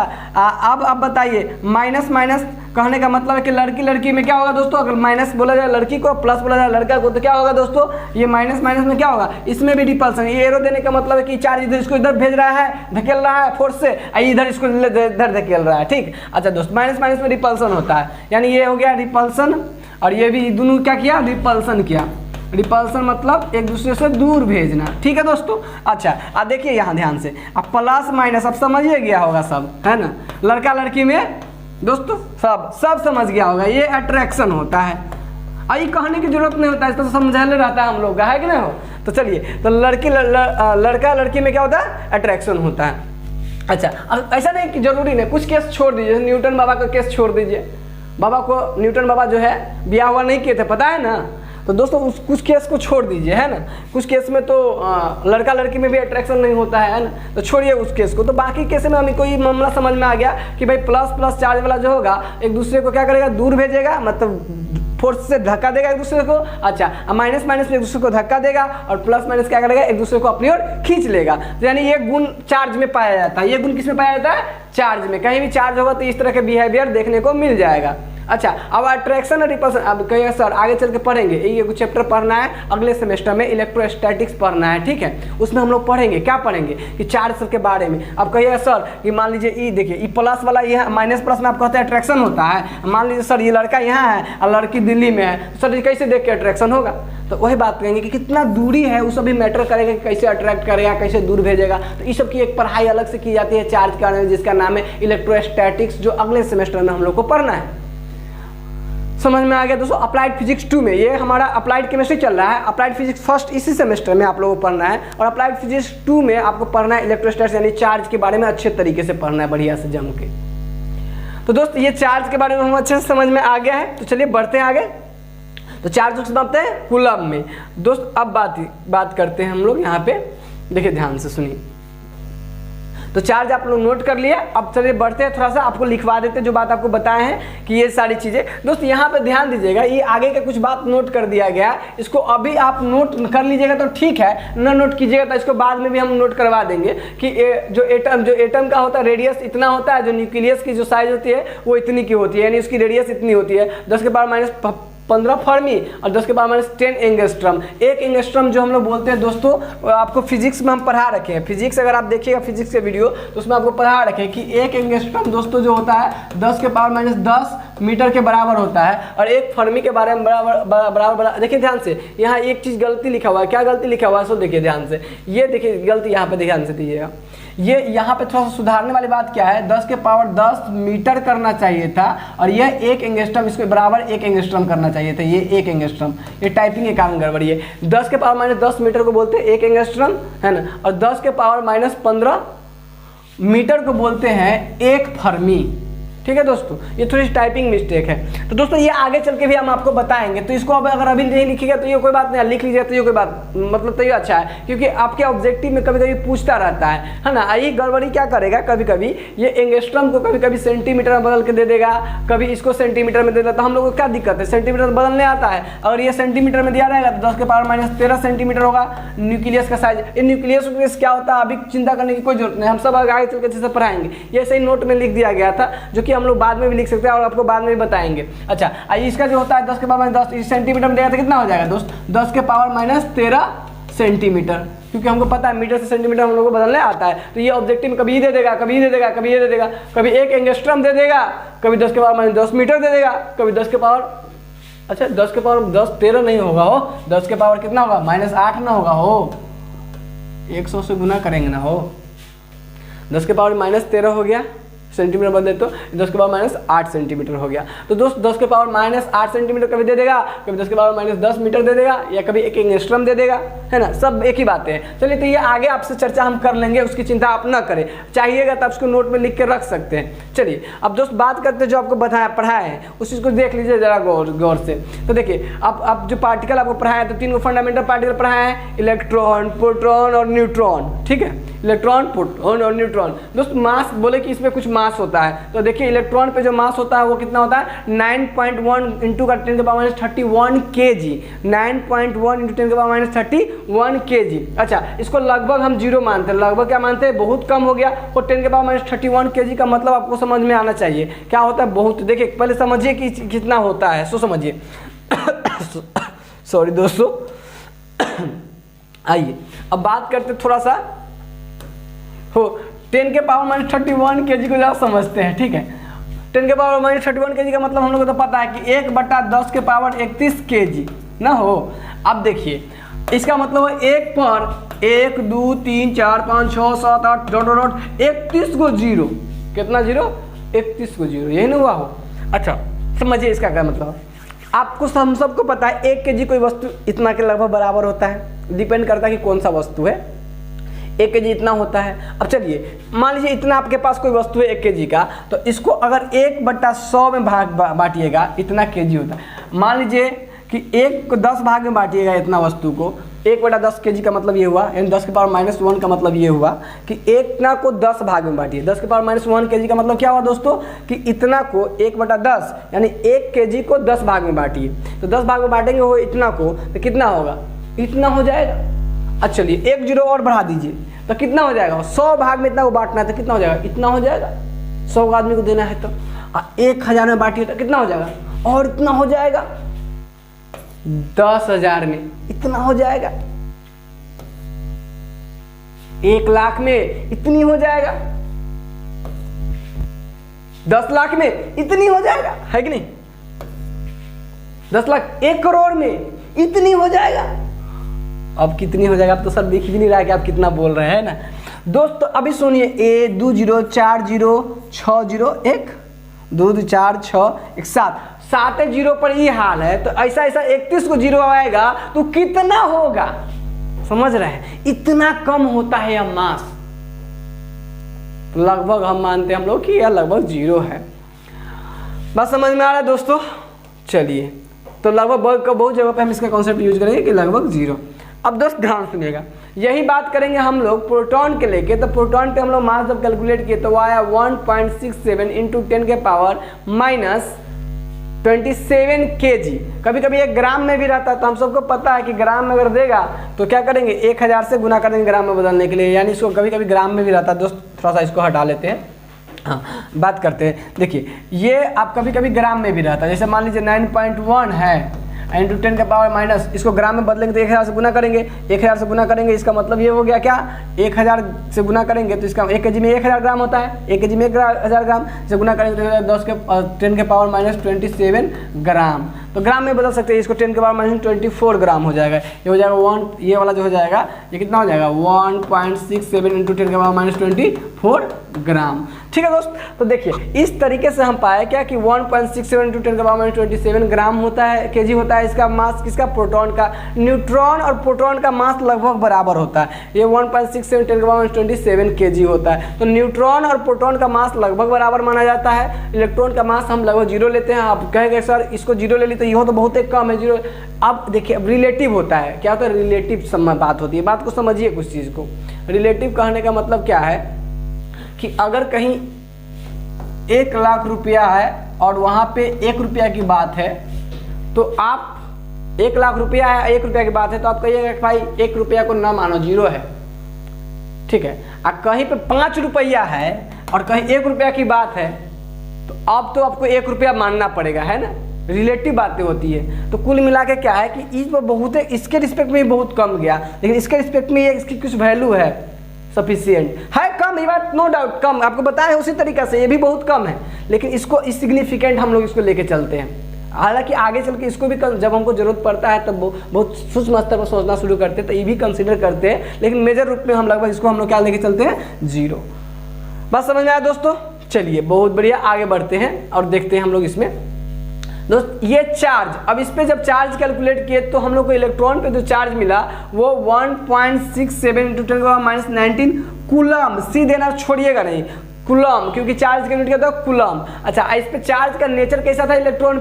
अब आप बताइए माइनस माइनस कहने का मतलब है कि लड़की लड़की में क्या होगा दोस्तों? अगर माइनस बोला जाए लड़की को, प्लस बोला जाए लड़का को, तो क्या होगा दोस्तों? ये माइनस माइनस में क्या होगा? इसमें भी रिपल्सन। ये एरो देने का मतलब है कि चार्ज इधर इसको इधर भेज रहा है, धकेल रहा है फोर्स से, इधर इसको इधर धकेल रहा है। ठीक। अच्छा दोस्त माइनस माइनस में रिपल्सन होता है, यानी ये हो गया रिपल्सन और ये भी दोनों क्या किया? रिपल्सन किया। रिपल्सन मतलब एक दूसरे से दूर भेजना, ठीक है दोस्तों। अच्छा अब देखिए यहाँ ध्यान से, अब प्लस माइनस अब समझिए गया होगा सब, है ना, लड़का लड़की में दोस्तों सब समझ गया होगा, ये अट्रैक्शन होता है। आई कहने की जरूरत नहीं होता है, इसको तो समझाने रहता है हम लोग का, है कि नहीं हो। तो चलिए, तो लड़का लड़की में क्या होता है, अट्रैक्शन होता है। अच्छा अब ऐसा नहीं कि जरूरी नहीं, कुछ केस छोड़ दीजिए, न्यूटन बाबा का केस छोड़ दीजिए। बाबा को न्यूटन बाबा जो है ब्याह हुआ नहीं किए थे, पता है ना। तो दोस्तों उस कुछ केस को छोड़ दीजिए, है ना। कुछ केस में तो लड़का लड़की में भी अट्रैक्शन नहीं होता है ना, तो छोड़िए उस केस को। तो बाकी केस में हमें कोई मामला समझ में आ गया कि भाई प्लस प्लस चार्ज वाला जो होगा एक दूसरे को क्या करेगा, दूर भेजेगा, मतलब फोर्स से धक्का देगा एक दूसरे को। अच्छा अब माइनस माइनस में एक दूसरे को धक्का देगा, और प्लस माइनस क्या करेगा, एक दूसरे को अपनी ओर खींच लेगा। तो यानी ये गुण चार्ज में पाया जाता है। ये गुण किस में पाया जाता है, चार्ज में। कहीं भी चार्ज होगा तो इस तरह के बिहेवियर देखने को मिल जाएगा। अच्छा अब अट्रैक्शन और रिपल्सन, अब कहिए सर आगे चल के पढ़ेंगे, ये कुछ चैप्टर पढ़ना है अगले सेमेस्टर में, इलेक्ट्रोस्टैटिक्स पढ़ना है, ठीक है। उसमें हम लोग पढ़ेंगे, क्या पढ़ेंगे कि चार्ज के बारे में। अब कहिए सर कि मान लीजिए ई देखिए, ई प्लस वाला ये माइनस प्लस में आप कहते हैं अट्रैक्शन होता है। मान लीजिए सर ये लड़का यहाँ है और लड़की दिल्ली में है, सर ये कैसे देख के अट्रैक्शन होगा। तो वही बात करेंगे कि कितना दूरी है वो सभी मैटर करेगा, कि कैसे अट्रैक्ट करेगा, कैसे दूर भेजेगा। तो इस सब की एक पढ़ाई अलग से की जाती है चार्ज के बारे में, जिसका नाम है इलेक्ट्रोस्टैटिक्स, जो अगले सेमेस्टर में हम लोग को पढ़ना है। समझ में आ गया दोस्तों। अप्लाइड फिजिक्स 2 में, ये हमारा अप्लाइड केमिस्ट्री चल रहा है, अप्लाइड फिजिक्स फर्स्ट इसी सेमेस्टर में आप लोगों को पढ़ना है, और अप्लाइड फिजिक्स 2 में आपको पढ़ना है इलेक्ट्रोस्टैटिक्स यानी चार्ज के बारे में अच्छे तरीके से पढ़ना है, बढ़िया से जम के। तो दोस्त ये चार्ज के बारे में हम अच्छे से समझ में आ गया है। तो चलिए बढ़ते हैं आगे। तो चार्ज को समाप्त है कूलम में। दोस्त अब बात करते हैं हम लोग यहाँ पे, देखिए ध्यान से सुनिए। तो चार्ज आप लोग नोट कर लिया। अब चलिए बढ़ते हैं, थोड़ा सा आपको लिखवा देते हैं जो बात आपको बताए हैं कि ये सारी चीज़ें। दोस्त यहाँ पे ध्यान दीजिएगा, ये आगे का कुछ बात नोट कर दिया गया, इसको अभी आप नोट कर लीजिएगा तो ठीक है, न नोट कीजिएगा तो इसको बाद में भी हम नोट करवा देंगे कि जो एटम का होता है रेडियस इतना होता है, जो न्यूक्लियस की जो साइज होती है वो इतनी की होती है, यानी उसकी रेडियस इतनी होती है 10⁻⁻15 फर्मी और 10⁻⁻10 एंगस्ट्रम। एक एंगस्ट्रम जो हम लोग बोलते हैं दोस्तों, आपको फिजिक्स में हम पढ़ा रखे हैं। फिजिक्स अगर आप देखिएगा फिजिक्स के वीडियो तो उसमें आपको पढ़ा रखे हैं कि एक एंगस्ट्रम दोस्तों जो होता है 10⁻⁻10 मीटर के बराबर होता है, और एक फर्मी के बारे में बराबर। देखिए ध्यान से, यहाँ एक चीज़ गलती लिखा हुआ है। क्या गलती लिखा हुआ है सो देखिए ध्यान से, ये देखिए गलती यहाँ पे ध्यान से दीजिएगा। ये यहाँ पे थोड़ा सा सुधारने वाली बात क्या है, 10⁻10 मीटर करना चाहिए था, और ये एक एंगस्ट्रम, इसके बराबर एक एंगस्ट्रम करना चाहिए था, ये एक एंगस्ट्रम। ये टाइपिंग के कारण गड़बड़ी है। 10⁻⁻10 मीटर को बोलते हैं एक एंगस्ट्रम, है ना, और 10⁻⁻15 मीटर को बोलते हैं एक फर्मी। ठीक है दोस्तों, ये थोड़ी सी टाइपिंग मिस्टेक है। तो दोस्तों ये आगे चल के भी हम आपको बताएंगे, तो इसको अब अगर अभी नहीं लिखिएगा तो ये कोई बात नहीं, लिख लीजिए तो ये कोई बात मतलब तो ये अच्छा है, क्योंकि आपके ऑब्जेक्टिव में कभी कभी पूछता रहता है ना। ये गड़बड़ी क्या करेगा, कभी कभी ये एंगस्ट्रम को कभी कभी सेंटीमीटर में बदल के दे देगा, कभी इसको सेंटीमीटर में दे देगा। तो हम लोग को क्या दिक्कत है, सेंटीमीटर बदलने आता है। अगर ये सेंटीमीटर में दिया रहेगा तो 10⁻⁻13 सेंटीमीटर होगा न्यूक्लियस का साइज। इन न्यूक्लियस क्या होता है अभी चिंता करने की कोई जरूरत नहीं, हम सब आगे चल के अच्छे से पढ़ाएंगे। ये सही नोट में लिख दिया गया था, जो कि हम लोग बाद में भी लिख सकते हैं और आपको बाद में भी बताएंगे। अच्छा इसका जो होता है 10⁻10 सेंटीमीटर में देगा तो कितना हो जाएगा दोस्त, 10⁻13 सेंटीमीटर, क्योंकि हमको पता है मीटर से सेंटीमीटर हम लोग को बदलने आता है। तो ये ऑब्जेक्टिव में कभी ये दे देगा, कभी ये दे देगा, कभी ये दे देगा, कभी एक एंगस्ट्रम दे देगा, कभी 10⁻10 मीटर दे देगा, कभी 10⁻10 13 नहीं होगा हो, 10 के पावर कितना होगा -8 ना होगा हो, 100 से गुना करेंगे ना हो। 10 के पावर -13 हो गया सेंटीमीटर बदले तो 10⁻8 सेंटीमीटर हो गया। तो दोस्त 10⁻8 सेंटीमीटर कभी दे देगा, कभी 10⁻10 मीटर दे देगा, या कभी एक एंगस्ट्रम दे देगा, है ना, सब एक ही बातें हैं। चलिए तो ये आगे आपसे चर्चा हम कर लेंगे, उसकी चिंता आप ना करें, चाहिएगा तो आप उसको नोट में लिख के रख सकते हैं। चलिए अब दोस्त बात करते हैं जो आपको पढ़ाया है उस चीज़ को देख लीजिए जरा गौर से। तो देखिए अब जो पार्टिकल आपको पढ़ाया है तो 3 फंडामेंटल पार्टिकल पढ़ाया है, इलेक्ट्रॉन, प्रोटॉन और न्यूट्रॉन। ठीक है, इलेक्ट्रॉन, प्रोटॉन और न्यूट्रॉन। दोस्त मास बोले कि इसमें कुछ मास होता है, तो देखिए इलेक्ट्रॉन पे जो मास होता है वो कितना होता है 9.1 इंटू का 10⁻31 kg, 9.1 इंटू 10⁻31 kg। अच्छा इसको लगभग हम 0 मानते हैं, लगभग क्या मानते हैं, बहुत कम हो गया। और 10⁻31 kg का मतलब आपको समझ में आना चाहिए क्या होता है, बहुत। देखिए पहले समझिए कि कितना होता है, सो समझिए। सॉरी दोस्तों, आइए अब बात करते थोड़ा सा हो 10⁻31 kg को जरा समझते हैं। ठीक है, 10⁻31 kg का मतलब हम लोग को तो पता है कि 1/10⁻31 kg ना हो। अब देखिए इसका मतलब है 1 पर 1 2 3 4 5 6 7 8 डॉट डॉट 31 को जीरो। कितना जीरो? 31 को जीरो, यही ना हुआ हो। अच्छा समझिए इसका क्या मतलब। आपको हम सबको पता है 1 kg कोई वस्तु इतना के लगभग बराबर होता है, डिपेंड करता है कि कौन सा वस्तु है। 1 kg इतना होता है। अब चलिए मान लीजिए इतना आपके पास कोई वस्तु है 1 kg का, तो इसको अगर 1/100 में भाग बांटिएगा इतना kg होता है। मान लीजिए कि 1 को 10 भाग में बांटिएगा इतना वस्तु को, 1/10 kg का मतलब ये हुआ, यानी 10 की पावर -1 का मतलब ये हुआ कि इतना को 10 भाग में बांटिए। 10 की पावर -1 kg का मतलब क्या हुआ दोस्तों कि इतना को 1/10 यानी 1 kg को 10 भाग में बांटिए। तो 10 भाग में बांटेंगे वो इतना को, तो कितना होगा? इतना हो जाएगा। अच्छा चलिए 1 जीरो और बढ़ा दीजिए तो कितना हो जाएगा? 100 भाग में इतना को बांटना है तो कितना हो जाएगा? इतना हो जाएगा। 100 आदमी को देना है तो 1000 में बांटिए तो कितना हो जाएगा? और इतना हो जाएगा। 10,000 में इतना हो जाएगा। 1 लाख में इतनी हो जाएगा। 10 लाख में इतनी हो जाएगा, है कि नहीं? 10 लाख 1 करोड़ में इतनी हो जाएगा। अब कितनी हो जाएगा? अब तो सर दिख भी नहीं रहा है कि आप कितना बोल रहे हैं ना दोस्तों। अभी सुनिए 1 2 0 4 0 6 0 1 2 4 6 1 7 7 जीरो पर ये हाल है, तो ऐसा 31 को जीरो आएगा तो कितना होगा? समझ रहे हैं? इतना कम होता है यह मास। तो लगभग हम मानते हैं हम लोग कि यह लगभग जीरो है। बस समझ में आ रहा है दोस्तों? चलिए तो लगभग बहुत जगह पे हम इसका कॉन्सेप्ट यूज करेंगे कि लगभग जीरो। अब दोस्त ध्यान सुनिएगा, यही बात करेंगे हम लोग प्रोटॉन के लेके। तो प्रोटॉन पे हम लोग मास जब कैलकुलेट किए तो वो आया 1.67 × 10 के पावर -27 kg। कभी कभी एक ग्राम में भी रहता है, तो हम सबको पता है कि ग्राम में अगर देगा तो क्या करेंगे 1000 से गुना कर देंगे ग्राम में बदलने के लिए, यानी इसको कभी कभी ग्राम में भी रहता है। दोस्त थोड़ा सा इसको हटा लेते हैं, हाँ बात करते हैं। देखिए ये आप कभी कभी ग्राम में भी रहता है, जैसे मान लीजिए 9.1 है × 10 के पावर माइनस, इसको ग्राम में बदलेंगे तो 1000 से गुना करेंगे। 1000 से गुना करेंगे इसका मतलब ये हो गया क्या? 1000 से गुना करेंगे तो इसका 1 kg में 1000 ग्राम होता है। 1 kg में 1000 ग्राम से गुना करेंगे तो 10 के पावर -27 ग्राम। तो ग्राम में बदल सकते हैं इसको, 10 के पावर -24 ग्राम हो जाएगा। ये हो जाएगा ये वाला जो हो जाएगा ये कितना हो जाएगा? 1.67 × 10 के पावर -24 ग्राम। ठीक है दोस्त, तो देखिए इस तरीके से हम पाए क्या कि 1.67 × 10 के पावर -27 ग्राम होता है, kg होता है इसका मास। किसका? प्रोटॉन का। न्यूट्रॉन और प्रोटॉन का मास लगभग बराबर होता है। ये 1.67 × 10 के पावर -27 kg होता है। तो न्यूट्रॉन और प्रोटॉन का मास लगभग बराबर माना जाता है। इलेक्ट्रॉन का मास हम लगभग जीरो लेते हैं। आप कहेंगे सर इसको जीरो ले ली तो यह तो बहुत ही कम है जीरो। अब देखिए अब रिलेटिव होता है। क्या होता है? रिलेटिव बात होती है। बात को समझिए कुछ चीज़ को। रिलेटिव कहने का मतलब क्या है कि अगर कहीं 1 लाख रुपया है और वहाँ पे 1 रुपया की बात है, तो आप 1 लाख रुपया है, 1 रुपया की बात है, तो आप कहिएगा कि भाई 1 रुपया को ना मानो, जीरो है। ठीक है। और कहीं पे 5 रुपया है और कहीं 1 रुपया की बात है, तो अब तो आपको 1 रुपया मानना पड़ेगा, है ना? रिलेटिव बातें होती है। तो कुल मिला के क्या है कि इस पर बहुत है, इसके रिस्पेक्ट में बहुत कम गया, लेकिन इसके रिस्पेक्ट में ये इसकी कुछ वैल्यू है, सफिशिएंट है, कम, ये बात नो डाउट कम, आपको बताया है उसी तरीके से, ये भी बहुत कम है, लेकिन इसको इनसिग्निफिकेंट हम लोग इसको लेके चलते हैं। हालांकि आगे चल के इसको भी जब हमको जरूरत पड़ता है तब बहुत सूक्ष्म स्तर पर सोचना शुरू करते हैं, तो ये भी कंसीडर करते हैं, लेकिन मेजर रूप में हम लगभग इसको हम लोग क्या लेके चलते हैं? जीरो। बात समझ में आया दोस्तों? चलिए बहुत बढ़िया, आगे बढ़ते हैं और देखते हैं हम लोग इसमें। दोस्त ये चार्ज, अब इस पे जब चार्ज कैलकुलेट किए तो हम लोग को इलेक्ट्रॉन पे जो चार्ज मिला वो 1.67 × 10⁻19 कूलम। सी देना छोड़िएगा नहीं, कूलम, क्योंकि चार्ज का यूनिट क्या था? कूलम। अच्छा इस पे चार्ज का नेचर कैसा था? इलेक्ट्रॉन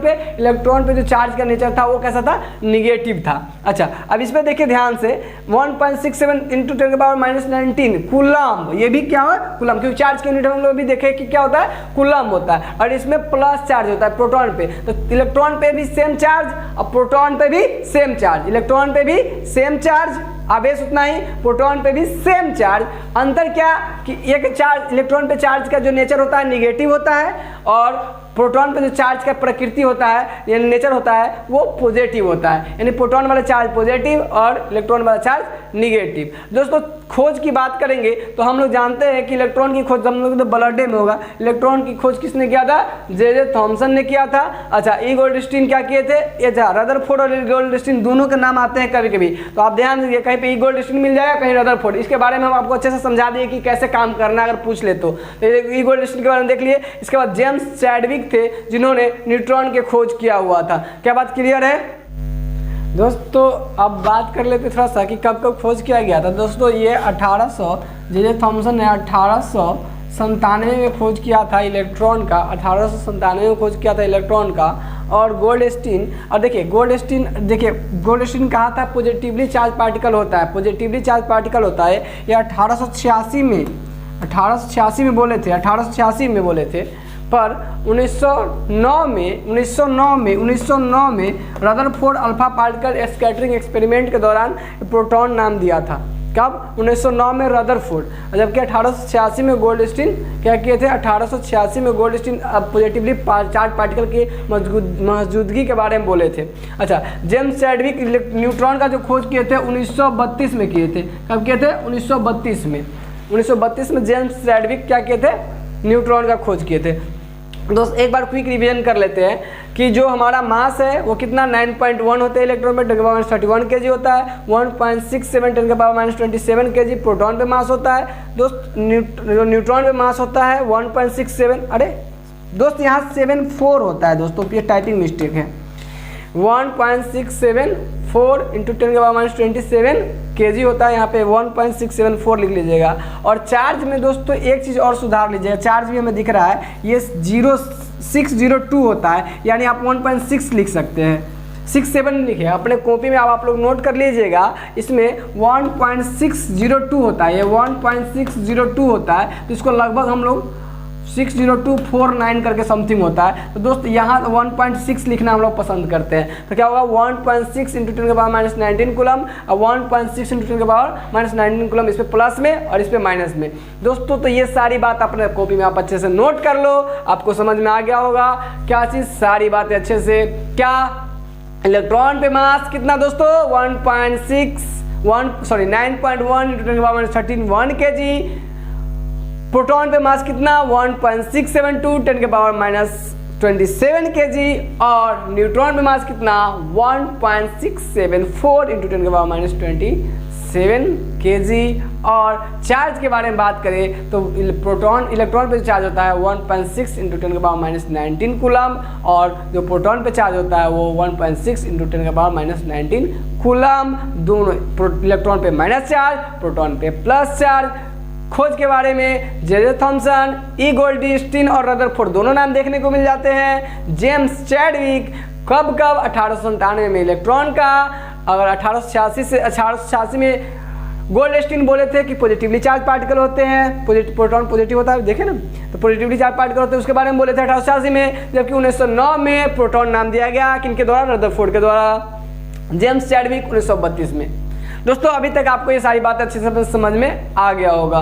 पे जो चार्ज का नेचर था वो कैसा था? निगेटिव था। अच्छा अब इस पे देखिए ध्यान से, 1.67 × 10⁻19 कूलम, ये भी क्या है? कूलम, क्योंकि चार्ज के यूनिट हम लोग भी देखे कि क्या होता है? कूलम होता है। और इसमें प्लस चार्ज होता है प्रोटॉन पे, तो इलेक्ट्रॉन पे भी सेम चार्ज और प्रोटॉन पे भी सेम चार्ज, इलेक्ट्रॉन पे भी सेम चार्ज, आवेश उतना ही, प्रोटॉन पे भी सेम चार्ज। अंतर क्या कि एक चार्ज, इलेक्ट्रॉन पे चार्ज का जो नेचर होता है निगेटिव होता है और प्रोटॉन पे जो चार्ज का प्रकृति होता है यानी नेचर होता है वो पॉजिटिव होता है, यानी प्रोटॉन वाला चार्ज पॉजिटिव और इलेक्ट्रॉन वाला चार्ज निगेटिव। दोस्तों खोज की बात करेंगे तो हम लोग जानते हैं कि इलेक्ट्रॉन की खोज हम लोग तो ब्लड डे में होगा। इलेक्ट्रॉन की खोज किसने किया था? जे थॉमसन ने किया था। अच्छा, ई गोल्डस्टीन क्या किए थे? ये रदरफोर्ड और गोल्डस्टीन दोनों के नाम आते हैं कभी कभी, तो आप ध्यान दीजिए, कहीं पे ई गोल्डस्टीन मिल जाएगा, कहीं रदरफोर्ड। इसके बारे में हम आपको अच्छे से समझा दिए कि कैसे काम करना अगर पूछ ले तो ई गोल्डस्टीन के बारे में देख लिए। इसके बाद जेम्स चैडविक थे जिन्होंने न्यूट्रॉन की खोज किया हुआ था। क्या बात क्लियर है दोस्तों? अब बात कर लेते थोड़ा सा कि कब कब खोज किया गया था। दोस्तों ये 1800 जे थॉमसन ने 1897 में खोज किया था इलेक्ट्रॉन का, 1897 में खोज किया था इलेक्ट्रॉन का। और गोल्डस्टीन, और देखिए गोल्डस्टीन कहा था पॉजिटिवली चार्ज पार्टिकल होता है, पॉजिटिवली चार्ज पार्टिकल होता है। ये 1886 में बोले थे, 1886 में बोले थे। पर 1909 में Rutherford alpha particle scattering experiment के दौरान प्रोटॉन नाम दिया था। कब? 1909 में रदरफोर्ड, जबकि 1886 में गोल्डस्टीन क्या किए थे? 1886 में गोल्डस्टीन पॉजिटिवली चार्ज पार्टिकल की मौजूदगी के बारे में बोले थे। अच्छा, जेम्स चैडविक न्यूट्रॉन का जो खोज किए थे 1932 में किए थे। कब किए थे? 1932 में। 1932 में जेम्स चैडविक क्या किए थे? न्यूट्रॉन का खोज किए थे। दोस्त एक बार क्विक रिवीजन कर लेते हैं कि जो हमारा मास है वो कितना 9.1 होता है इलेक्ट्रॉन पे, 10⁻31 kg होता है। 1.67 10⁻27 kg प्रोटॉन पे मास होता है। दोस्त न्यूट्रॉन पे मास होता है 1.67, अरे दोस्त यहाँ 74 होता है दोस्तों, ये टाइपिंग मिस्टेक है। 1.674 इंटू 10⁻27 kg होता है, यहाँ पे 1.674 लिख लीजिएगा। और चार्ज में दोस्तों एक चीज़ और सुधार लीजिएगा, चार्ज भी हमें दिख रहा है ये 0602 होता है, यानी आप 1.6 लिख सकते हैं, 67 लिखे अपने कॉपी में। आप लोग नोट कर लीजिएगा, इसमें 1.602 होता है, ये 1.602 होता है, तो इसको लगभग हम लोग 60249 करके समथिंग होता है। तो दोस्त यहाँ 1.6 लिखना हम लोग पसंद करते हैं, तो क्या होगा 1.6 इंटू 10⁻−19 कूलम और 1.6 इंटू 10⁻−19 कूलम, इस पे प्लस में और इस पे माइनस में। दोस्तों तो ये सारी बात अपने कॉपी में आप अच्छे से नोट कर लो, आपको समझ में आ गया होगा क्या चीज़, सारी बातें अच्छे से। क्या इलेक्ट्रॉन पे मास कितना दोस्तों? 9.1 इंटू 10⁻13 kg। प्रोटॉन पे मास कितना? 1.672 10⁻27 kg। और न्यूट्रॉन पे मास कितना? 1.674 इंटू 10⁻27 kg। और चार्ज के बारे में बात करें तो इलेक्ट्रॉन पे चार्ज होता है 1.6 इंटू 10⁻19 कूलम, और जो प्रोटॉन पे चार्ज होता है वो 1.6 इंटू 10⁻19 कूलम। दोनों इलेक्ट्रॉन पे माइनस चार्ज, प्रोटॉन पे प्लस चार्ज। खोज के बारे में जे थॉमसन, ई गोल्डस्टीन और रदरफोर्ड दोनों नाम देखने को मिल जाते हैं। जेम्स चैडविक कब 1897 में इलेक्ट्रॉन का, अगर 1886 में गोल्डस्टीन बोले थे कि पॉजिटिवली चार्ज पार्टिकल होते हैं, प्रोटॉन पॉजिटिव होता है, देखे ना, तो पॉजिटिवली चार्ज पार्टिकल होते हैं, उसके बारे में बोले थे 1886 में। जबकि 1909 में प्रोटॉन नाम दिया गया किनके द्वारा? रदरफोर्ड के द्वारा। जेम्स चैडविक 1932 में। दोस्तों अभी तक आपको ये सारी बातें अच्छे से समझ में आ गया होगा।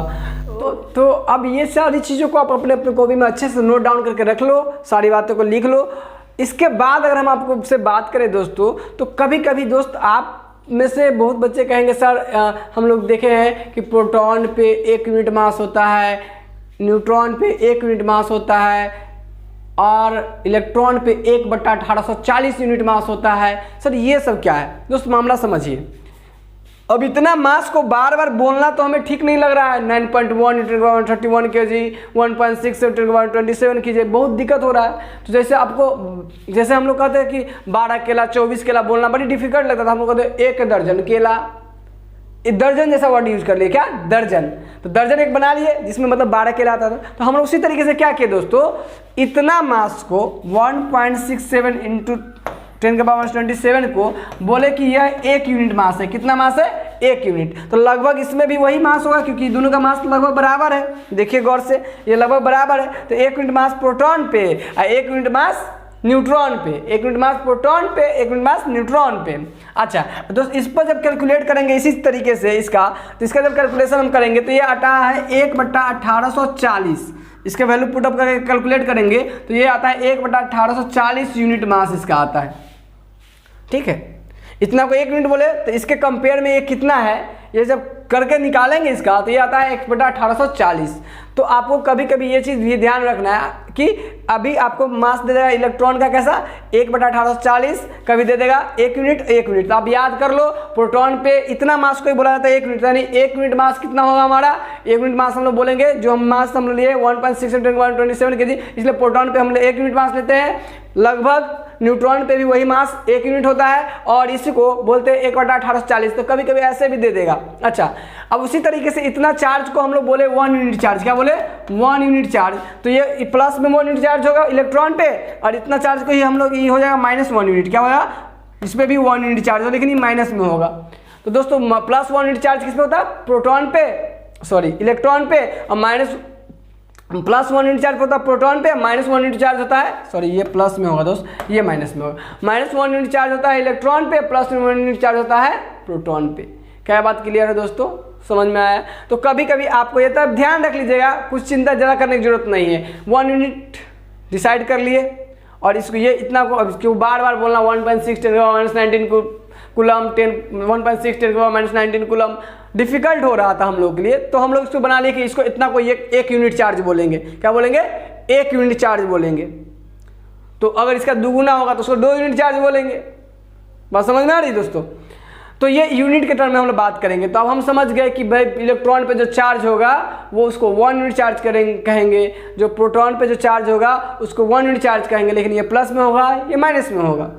तो अब ये सारी चीज़ों को आप अपने कॉपी में अच्छे से नोट डाउन करके रख लो, सारी बातों को लिख लो। इसके बाद अगर हम आपको से बात करें दोस्तों, तो कभी कभी दोस्त आप में से बहुत बच्चे कहेंगे सर हम लोग देखे हैं कि प्रोटॉन पे 1 यूनिट मास होता है, न्यूट्रॉन पे 1 यूनिट मास होता है, और इलेक्ट्रॉन पे 1/1840 यूनिट मास होता है। सर ये सब क्या है? दोस्त मामला समझिए, अब इतना मास को बार बार बोलना तो हमें ठीक नहीं लग रहा है। 9.1 इंटू 10⁻31 kg, 1.6 इंटू 10⁻27 कीजिए, बहुत दिक्कत हो रहा है। तो जैसे हम लोग कहते हैं कि 12 केला 24 केला बोलना बड़ी डिफिकल्ट लगता था, हम लोग कहते हैं 1 दर्जन केला, दर्जन जैसा वर्ड यूज कर लिए, क्या दर्जन, तो दर्जन एक बना लिए जिसमें मतलब 12 केला आता था। तो हम लोग उसी तरीके से क्या किए दोस्तों, इतना मास को 1.67 इंटू 10⁻27 को बोले कि यह 1 यूनिट मास है। कितना मास है? 1 यूनिट। तो लगभग इसमें भी वही मास होगा क्योंकि दोनों का मास लगभग बराबर है। देखिए गौर से, ये लगभग बराबर है। तो 1 यूनिट मास प्रोटॉन पे और 1 यूनिट मास न्यूट्रॉन पे, 1 यूनिट मास प्रोटॉन पे, 1 यूनिट मास न्यूट्रॉन पे। अच्छा दोस्त इस पर जब कैलकुलेट करेंगे इसी तरीके से इसका, तो इसका जब कैलकुलेशन हम करेंगे तो ये आता है 1/1840, इसके वैल्यू पुट अप करके कैलकुलेट करेंगे तो ये आता है 1/1840 यूनिट मास इसका आता है। ठीक है, इतना को 1 यूनिट बोले तो इसके कंपेयर में ये कितना है, ये जब करके निकालेंगे इसका तो ये आता है 1/1840। तो आपको कभी कभी ये चीज़ भी ध्यान रखना है कि अभी आपको मास दे देगा इलेक्ट्रॉन का कैसा 1/1840, कभी दे देगा 1 यूनिट। तो आप याद कर लो, प्रोटॉन पे इतना मास को ही बोला जाता है 1 यूनिट, यानी 1 यूनिट मास कितना होगा हमारा, 1 यूनिट मास हम लोग बोलेंगे, जो हम मास हम लोग लिए 1.6 × 10⁻⁻²7 kg, इसलिए प्रोटॉन पे हम लोग 1 यूनिट मास लेते हैं। लगभग न्यूट्रॉन पे भी वही मास 1 यूनिट होता है और इसी को बोलते हैं 1/1840। तो कभी कभी ऐसे भी दे देगा। अच्छा, अब उसी तरीके से इतना चार्ज को हम लोग बोले 1 यूनिट चार्ज, क्या बोले 1 यूनिट चार्ज, तो ये प्लस में 1 यूनिट चार्ज होगा इलेक्ट्रॉन पे, और इतना चार्ज को ही हम लोग ये हो जाएगा -1 यूनिट, क्या होगा इस पर भी 1 यूनिट चार्ज हो, लेकिन ये माइनस में होगा। तो दोस्तों +1 यूनिट चार्ज किस पे होता है, प्रोटॉन पे, सॉरी इलेक्ट्रॉन पे, और +1 यूनिट चार्ज होता है प्रोटॉन पे, -1 यूनिट चार्ज होता है, सॉरी ये प्लस में होगा दोस्त, ये माइनस में होगा, -1 यूनिट चार्ज होता है इलेक्ट्रॉन पे, +1 यूनिट चार्ज होता है प्रोटॉन पे। क्या बात क्लियर है दोस्तों, समझ में आया? तो कभी कभी आपको ये तब ध्यान रख लीजिएगा, कुछ चिंता ज़्यादा करने की जरूरत नहीं है। 1 यूनिट डिसाइड कर लिए और इसको ये इतना को क्यों बार बार बोलना 1.6 × 10⁻⁻19 कूलम 1.6 × 10⁻⁻19 कूलम डिफिकल्ट हो रहा था हम लोग के लिए, तो हम लोग इसको बना लिए कि इसको इतना को 1 यूनिट चार्ज बोलेंगे। क्या बोलेंगे, 1 यूनिट चार्ज बोलेंगे। तो अगर इसका दुगुना होगा तो उसको 2 यूनिट चार्ज बोलेंगे। बात समझ में आ रही दोस्तों? तो ये यूनिट के टर्म में हम लोग बात करेंगे। तो अब हम समझ गए कि भाई इलेक्ट्रॉन पे जो चार्ज होगा वो उसको 1 यूनिट चार्ज कहेंगे, जो प्रोटॉन पे जो चार्ज होगा उसको 1 यूनिट चार्ज कहेंगे, लेकिन ये प्लस में होगा, ये माइनस में होगा।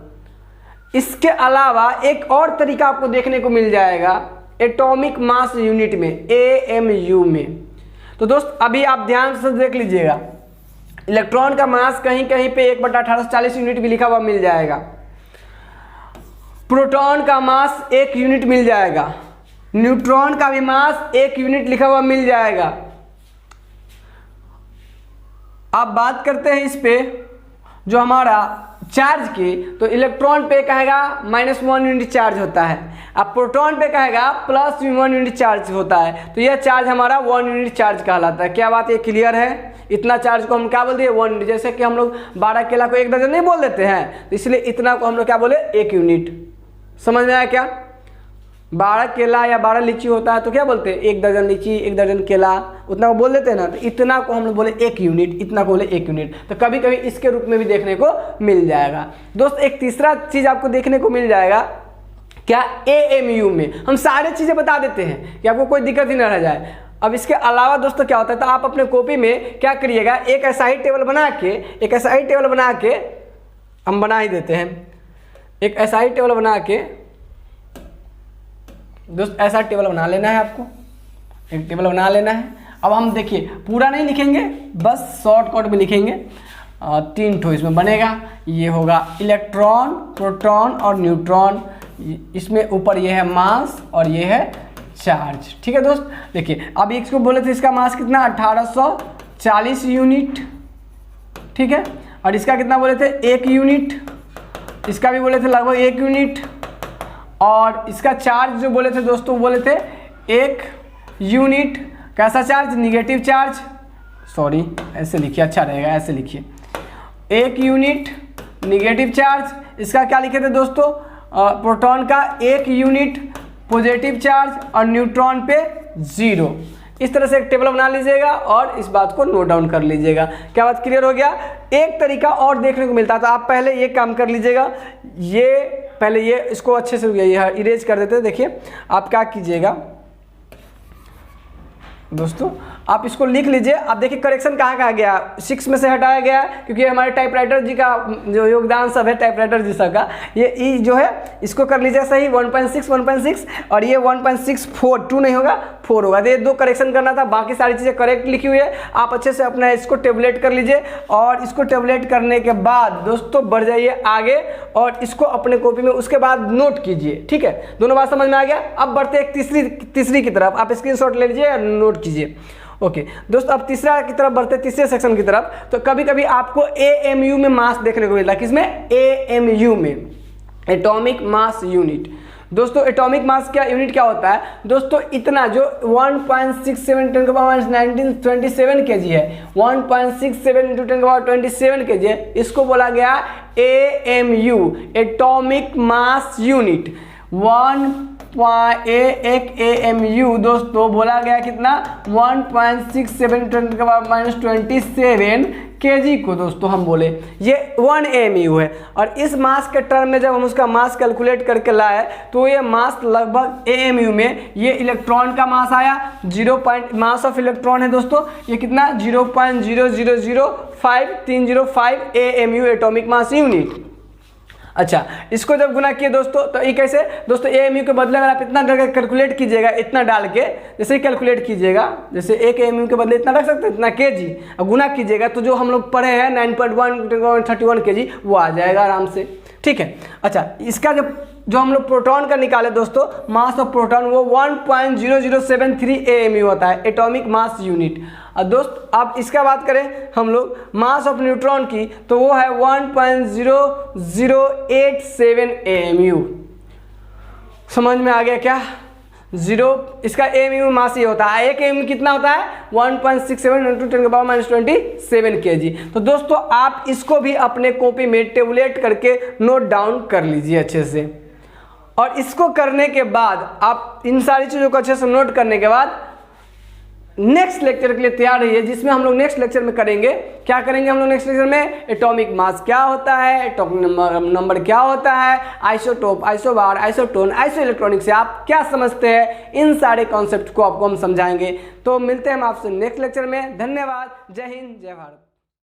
इसके अलावा एक और तरीका आपको देखने को मिल जाएगा एटॉमिक मास यूनिट में, AMU में। तो दोस्त अभी आप ध्यान से देख लीजिएगा, इलेक्ट्रॉन का मास कहीं कहीं पे 1/1840 यूनिट भी लिखा हुआ मिल जाएगा, प्रोटॉन का मास 1 यूनिट मिल जाएगा, न्यूट्रॉन का भी मास 1 यूनिट लिखा हुआ मिल जाएगा। अब बात करते हैं इस पे जो हमारा चार्ज की, तो इलेक्ट्रॉन पे कहेगा -1 यूनिट चार्ज होता है, अब प्रोटॉन पे कहेगा +1 यूनिट चार्ज होता है। तो यह चार्ज हमारा 1 यूनिट चार्ज कहलाता है। क्या बात ये क्लियर है? इतना चार्ज को हम क्या बोलते हैं 1 यूनिट। जैसे कि हम लोग 12 केला को 1 दर्जन नहीं बोल देते हैं, तो इसलिए इतना को हम लोग क्या बोले 1 यूनिट। समझ में आया क्या? 12 केला या 12 लीची होता है तो क्या बोलते हैं 1 दर्जन लीची, 1 दर्जन केला, उतना को बोल देते हैं ना। तो इतना को हम लोग बोले 1 यूनिट, इतना को बोले 1 यूनिट। तो कभी कभी इसके रूप में भी देखने को मिल जाएगा। दोस्त एक तीसरा चीज आपको देखने को मिल जाएगा, क्या AMU में हम सारे चीजें बता देते हैं कि आपको कोई दिक्कत ही ना रह जाए। अब इसके अलावा दोस्तों क्या होता है, तो आप अपने कॉपी में क्या करिएगा, एक ऐसा ही टेबल बना के हम बना ही देते हैं। एक ऐसा ही टेबल बना के दोस्त, ऐसा टेबल बना लेना है आपको, एक टेबल बना लेना है। अब हम देखिए पूरा नहीं लिखेंगे, बस शॉर्टकट में लिखेंगे। 3 ठो इसमें बनेगा, ये होगा इलेक्ट्रॉन, प्रोटॉन और न्यूट्रॉन। इसमें ऊपर ये है मास और ये है चार्ज। ठीक है दोस्त, देखिए अब इसको बोले थे इसका मास कितना 1840 यूनिट, ठीक है, और इसका कितना बोले थे 1 यूनिट, इसका भी बोले थे लगभग 1 यूनिट, और इसका चार्ज जो बोले थे दोस्तों बोले थे 1 यूनिट। कैसा चार्ज, निगेटिव चार्ज, सॉरी ऐसे लिखिए अच्छा रहेगा, ऐसे लिखिए 1 यूनिट निगेटिव चार्ज। इसका क्या लिखे थे दोस्तों, प्रोटॉन का 1 यूनिट पॉजिटिव चार्ज और न्यूट्रॉन पे 0। इस तरह से एक टेबल बना लीजिएगा और इस बात को नोट डाउन कर लीजिएगा। क्या बात क्लियर हो गया? एक तरीका और देखने को मिलता है, तो आप पहले ये काम कर लीजिएगा, ये पहले ये इसको अच्छे से ये इरेज कर देते हैं। देखिए आप क्या कीजिएगा दोस्तों, आप इसको लिख लीजिए। आप देखिए करेक्शन कहाँ गया, 6 में से हटाया गया क्योंकि हमारे टाइपराइटर जी का जो योगदान सब है, टाइपराइटर जी सब का, ये ई जो है इसको कर लीजिए सही 1.6 और ये 1.64 2 नहीं होगा 4 होगा। तो ये 2 करेक्शन करना था, बाकी सारी चीज़ें करेक्ट लिखी हुई है। आप अच्छे से अपना इसको टेबलेट कर लीजिए और इसको टेबलेट करने के बाद दोस्तों बढ़ जाइए आगे और इसको अपने कॉपी में उसके बाद नोट कीजिए। ठीक है, दोनों बात समझ में आ गया। अब बढ़ते एक तीसरी की तरफ, आप स्क्रीनशॉट ले लीजिए और नोट कीजिए। ओके दोस्तों, अब तीसरा की तरफ बढ़ते, तीसरे सेक्शन की तरफ। तो कभी कभी आपको AMU में मास देखने को मिलता है, किसमें? AMU में, एटॉमिक मास यूनिट। दोस्तों एटॉमिक मास क्या यूनिट क्या होता है दोस्तों, इतना जो 1.67 10 1927 kg है, 1.67 × 10 kg है, इसको बोला गया AMU, एटॉमिक मास यूनिट। एक AMU दोस्तों बोला गया कितना 1.67 × 10 kg को दोस्तों हम बोले ये 1 AMU है। और इस मास के टर्म में जब हम उसका मास कैलकुलेट करके लाए तो ये मास लगभग AMU में ये इलेक्ट्रॉन का मास आया मास ऑफ इलेक्ट्रॉन है दोस्तों, ये कितना 0.0005305 AMU एटॉमिक मास यूनिट। अच्छा, इसको जब गुना किए दोस्तों तो ये कैसे दोस्तों, AMU के बदले अगर आप इतना करके कैलकुलेट कीजिएगा, इतना डाल के जैसे ही कैलकुलेट कीजिएगा, जैसे एक AMU के बदले इतना रख सकते हैं, इतना kg, और गुना कीजिएगा तो जो हम लोग पढ़े हैं 9.131 kg वो आ जाएगा आराम से, ठीक है। अच्छा, इसका जो हम लोग प्रोटॉन का निकाले दोस्तों, मास ऑफ प्रोटॉन वो 1.0073 AMU होता है, एटॉमिक मास यूनिट। और दोस्त आप इसका बात करें हम लोग मास ऑफ न्यूट्रॉन की तो वो है 1.0087 AMU। समझ में आ गया क्या? इसका AMU मास ये होता है, एक AMU कितना होता है 1.67 × 10 kg। तो दोस्तों आप इसको भी अपने कॉपी में टेबुलेट करके नोट डाउन कर लीजिए अच्छे से। और इसको करने के बाद आप इन सारी चीज़ों को अच्छे से नोट करने के बाद नेक्स्ट लेक्चर के लिए तैयार रहिए, जिसमें हम लोग नेक्स्ट लेक्चर में करेंगे, क्या करेंगे हम लोग नेक्स्ट लेक्चर में, एटॉमिक मास क्या होता है, एटॉमिक नंबर क्या होता है, isotope, isobar, isotone, iso electronic से आप क्या समझते हैं, इन सारे कॉन्सेप्ट को आपको हम समझाएंगे। तो मिलते हैं हम आपसे नेक्स्ट लेक्चर में। धन्यवाद। जय हिंद, जय भारत।